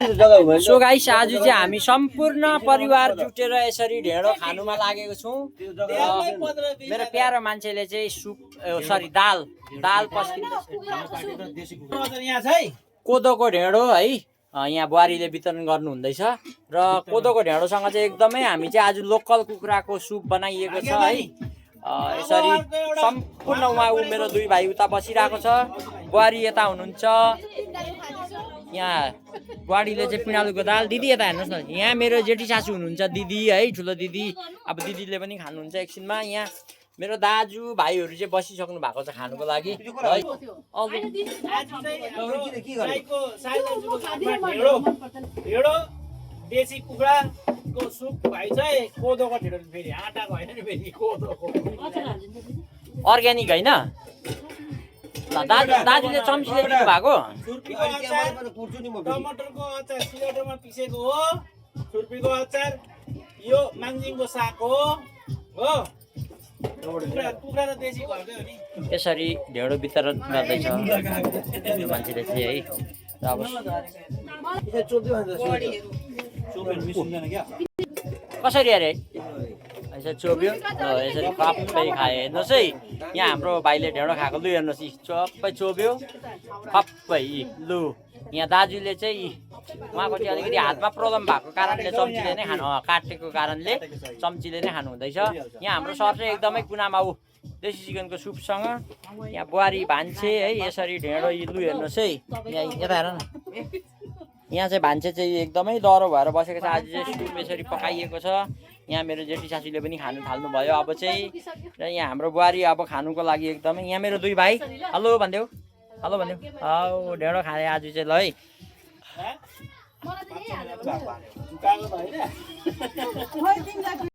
So guys आज चाहिँ हामी सम्पूर्ण परिवार जुटेर यसरी ढेँडो खानुमा लागेको छौँ। मेरो प्यारो मान्छेले चाहिँ सुप सरी दाल पस्किँदैछ। कोदोको ढेँडो है यहाँ बुहारीले वितरण गर्नुहुँदैछ र कोदोको ढेँडोसँग चाहिँ एकदमै हामी चाहिँ आज लोकल कुखुराको सुप बनाइएको छ है। यसरी सम्पूर्ण उहाँ मेरो दुई भाइ उता बसिरहेको छ, बुहारी यता हुनुहुन्छ। यहाँ बुहारीले चाहिँ पिँडालुको दाल, दिदी यता हेर्नुहोस् न, यहाँ मेरो जेठी सासू हुनुहुन्छ दिदी है, ठुलो दिदी। अब दिदीले पनि खानुहुन्छ एकछिनमा। यहाँ मेरो दाजु भाइहरू चाहिँ बसिसक्नु भएको छ खानुको लागि है। देशी कुखुराको सुप भाइ चाहिँ कोदोको ढेँडो, फेरि आटाको होइन नि, फेरि कोदोको अर्ग्यानिक होइन। दाजुले चम्चीले दिनु भएको टमाटरको अचार सिलौटोमा पिसेको हो, छुर्पीको अचार, यो माङजिङको साग हो। कुखुरा र देशी घरकै हो नि। यसरी ढेँडो वितरण गर्दैछ त्यो मान्छेले चाहिँ है। र अब कसरी अरे यसरी चोप्यो यसरी खप्पै खाए। हेर्नुहोस् है, यहाँ हाम्रो भाइले ढेँडो खाएको लु हेर्नुहोस्, चप्पै चोप्यो खप्पै लु। यहाँ दाजुले चाहिँ उहाँको चाहिँ अलिकति हातमा प्रब्लम भएको कारणले चम्चीले नै खानु, काटेको कारणले चम्चीले नै खानु हुँदैछ। यहाँ हाम्रो सर चाहिँ एकदमै कुनामा ऊ देशी चिकनको सुपसँग यहाँ बुहारी भान्से है यसरी ढेँडो लु हेर्नुहोस् है। यहाँ यता हेर न, यहाँ चाहिँ भान्से चाहिँ एकदमै डह्रो भएर बसेको छ। आज चाहिँ सुप यसरी पकाइएको छ। यहाँ मेरो जेठी सासूले पनि खानु थाल्नुभयो अब चाहिँ। र यहाँ हाम्रो बुहारी अब खानुको लागि एकदमै। यहाँ मेरो दुई भाइ हेलो भनिदेऊ, हेलो भनिदेऊ। हौ ढेँडो खाए आज चाहिँ ल है।